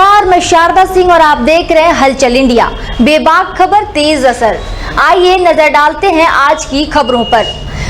नमस्कार, मैं शारदा सिंह और आप देख रहे हैं हलचल इंडिया। बेबाक खबर, तेज असर। आइए नजर डालते हैं आज की खबरों पर।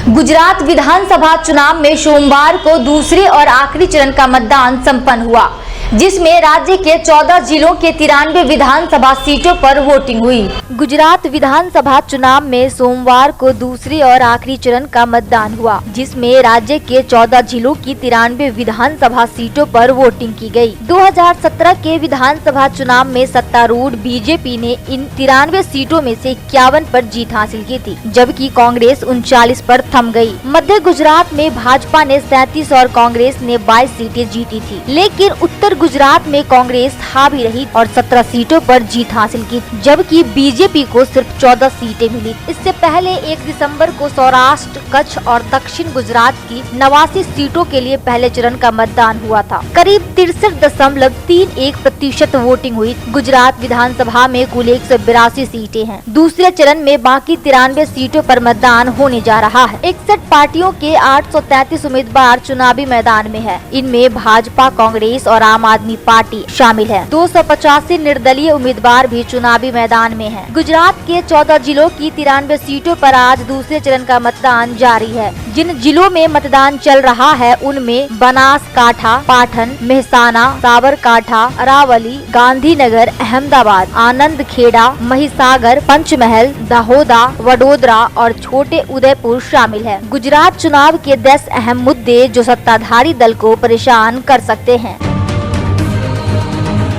गुजरात विधानसभा चुनाव में सोमवार को दूसरे और आखिरी चरण का मतदान संपन्न हुआ, जिसमें राज्य के 14 जिलों के 93 विधानसभा सीटों पर वोटिंग हुई। गुजरात विधानसभा चुनाव में सोमवार को दूसरे और आखिरी चरण का मतदान हुआ, जिसमें राज्य के 14 जिलों की 93 विधानसभा सीटों पर वोटिंग की गई। 2017 के विधानसभा चुनाव में सत्तारूढ़ बीजेपी ने इन 93 सीटों में से 51 पर जीत हासिल की थी, जबकि कांग्रेस 39 पर थम गई। मध्य गुजरात में भाजपा ने 37 और कांग्रेस ने 22 सीटें जीती थी, लेकिन उत्तर गुजरात में कांग्रेस हावी रही और 17 सीटों पर जीत हासिल की, जबकि बीजेपी को सिर्फ 14 सीटें मिली। इससे पहले 1 दिसंबर को सौराष्ट्र, कच्छ और दक्षिण गुजरात की 89 सीटों के लिए पहले चरण का मतदान हुआ था। करीब 63.31% वोटिंग हुई। गुजरात विधानसभा में कुल 182 सीटें हैं। दूसरे चरण में बाकी 93 सीटों पर मतदान होने जा रहा है। 61 पार्टियों के 833 उम्मीदवार चुनावी मैदान में है। इनमें भाजपा, कांग्रेस और आम आदमी पार्टी शामिल है। 285 निर्दलीय उम्मीदवार भी चुनावी मैदान में हैं। गुजरात के 14 जिलों की 93 सीटों पर आज दूसरे चरण का मतदान जारी है। जिन जिलों में मतदान चल रहा है उनमें बनासकांठा, पाटन, मेहसाना, साबरकांठा, अरावली, गांधीनगर, अहमदाबाद, आनंद खेड़ा, महिसागर, पंचमहल, दाहोदा, वडोदरा और छोटे उदयपुर शामिल है। गुजरात चुनाव के 10 अहम मुद्दे जो सत्ताधारी दल को परेशान कर सकते हैं।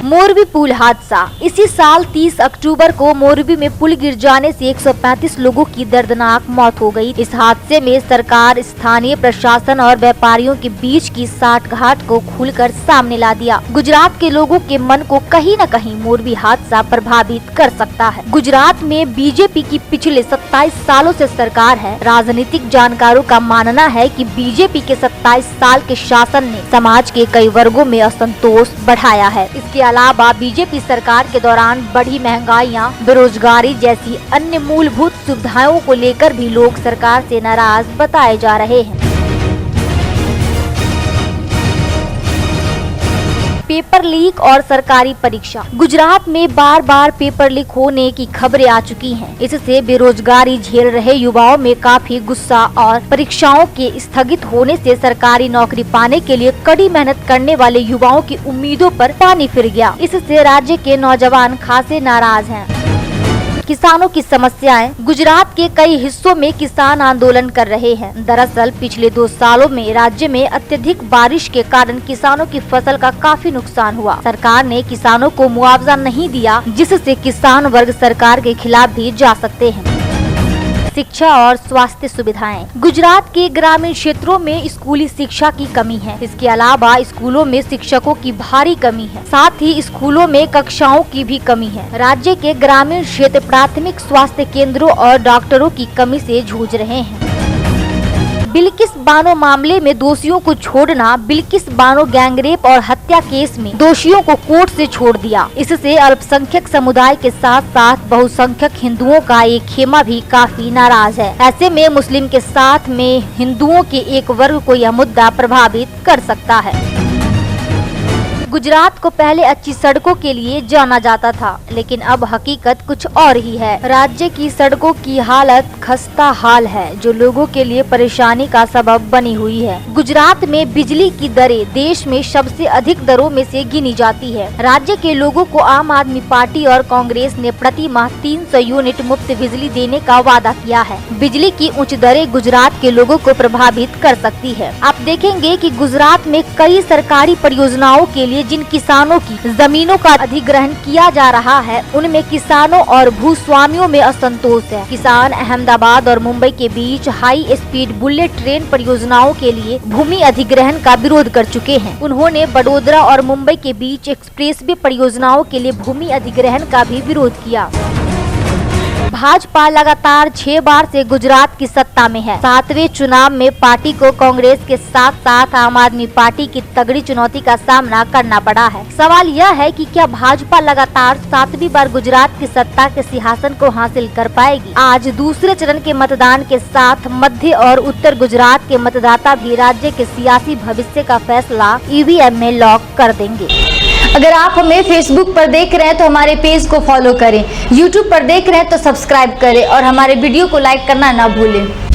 मोरबी पुल हादसा। इसी साल 30 अक्टूबर को मोरबी में पुल गिर जाने से 135 लोगों की दर्दनाक मौत हो गई। इस हादसे में सरकार, स्थानीय प्रशासन और व्यापारियों के बीच की साठगांठ को खुलकर सामने ला दिया। गुजरात के लोगों के मन को कहीं न कहीं मोरबी हादसा प्रभावित कर सकता है। गुजरात में बीजेपी की पिछले 27 सालों से सरकार है। राजनीतिक जानकारों का मानना है कि बीजेपी के 27 साल के शासन ने समाज के कई वर्गों में असंतोष बढ़ाया है। इसके अलावा बीजेपी सरकार के दौरान बढ़ी महंगाइयाँ, बेरोजगारी जैसी अन्य मूलभूत सुविधाओं को लेकर भी लोग सरकार से नाराज बताए जा रहे हैं। पेपर लीक और सरकारी परीक्षा। गुजरात में बार बार पेपर लीक होने की खबरें आ चुकी हैं। इससे बेरोजगारी झेल रहे युवाओं में काफी गुस्सा और परीक्षाओं के स्थगित होने से सरकारी नौकरी पाने के लिए कड़ी मेहनत करने वाले युवाओं की उम्मीदों पर पानी फिर गया। इससे राज्य के नौजवान खासे नाराज हैं। किसानों की समस्याएं। गुजरात के कई हिस्सों में किसान आंदोलन कर रहे हैं। दरअसल पिछले 2 सालों में राज्य में अत्यधिक बारिश के कारण किसानों की फसल का काफी नुकसान हुआ। सरकार ने किसानों को मुआवजा नहीं दिया, जिससे किसान वर्ग सरकार के खिलाफ भी जा सकते हैं। शिक्षा और स्वास्थ्य सुविधाएं। गुजरात के ग्रामीण क्षेत्रों में स्कूली शिक्षा की कमी है। इसके अलावा स्कूलों में शिक्षकों की भारी कमी है। साथ ही स्कूलों में कक्षाओं की भी कमी है। राज्य के ग्रामीण क्षेत्र प्राथमिक स्वास्थ्य केंद्रों और डॉक्टरों की कमी से जूझ रहे हैं। बिल्किस बानो मामले में दोषियों को छोड़ना। बिल्किस बानो गैंगरेप और हत्या केस में दोषियों को कोर्ट से छोड़ दिया। इससे अल्पसंख्यक समुदाय के साथ साथ बहुसंख्यक हिंदुओं का एक खेमा भी काफी नाराज है। ऐसे में मुस्लिम के साथ में हिंदुओं के एक वर्ग को यह मुद्दा प्रभावित कर सकता है। गुजरात को पहले अच्छी सड़कों के लिए जाना जाता था, लेकिन अब हकीकत कुछ और ही है। राज्य की सड़कों की हालत खस्ता हाल है, जो लोगों के लिए परेशानी का सबब बनी हुई है। गुजरात में बिजली की दरें देश में सबसे अधिक दरों में से गिनी जाती है। राज्य के लोगों को आम आदमी पार्टी और कांग्रेस ने प्रति माह 300 यूनिट मुफ्त बिजली देने का वादा किया है। बिजली की उच्च दरें गुजरात के लोगों को प्रभावित कर सकती है। आप देखेंगे कि गुजरात में कई सरकारी परियोजनाओं के लिए जिन किसानों की जमीनों का अधिग्रहण किया जा रहा है, उनमें किसानों और भूस्वामियों में असंतोष है। किसान अहमदाबाद और मुंबई के बीच हाई स्पीड बुलेट ट्रेन परियोजनाओं के लिए भूमि अधिग्रहण का विरोध कर चुके हैं। उन्होंने बड़ोदरा और मुंबई के बीच एक्सप्रेसवे परियोजनाओं के लिए भूमि अधिग्रहण का भी विरोध किया। भाजपा लगातार 6 बार से गुजरात की सत्ता में है। 7वें चुनाव में पार्टी को कांग्रेस के साथ साथ आम आदमी पार्टी की तगड़ी चुनौती का सामना करना पड़ा है। सवाल यह है कि क्या भाजपा लगातार 7वीं बार गुजरात की सत्ता के सिंहासन को हासिल कर पाएगी। आज दूसरे चरण के मतदान के साथ मध्य और उत्तर गुजरात के मतदाता भी राज्य के सियासी भविष्य का फैसला ईवीएम में लॉक कर देंगे। अगर आप हमें फेसबुक पर देख रहे हैं तो हमारे पेज को फॉलो करें, यूट्यूब पर देख रहे हैं तो सब्सक्राइब करें और हमारे वीडियो को लाइक करना ना भूलें।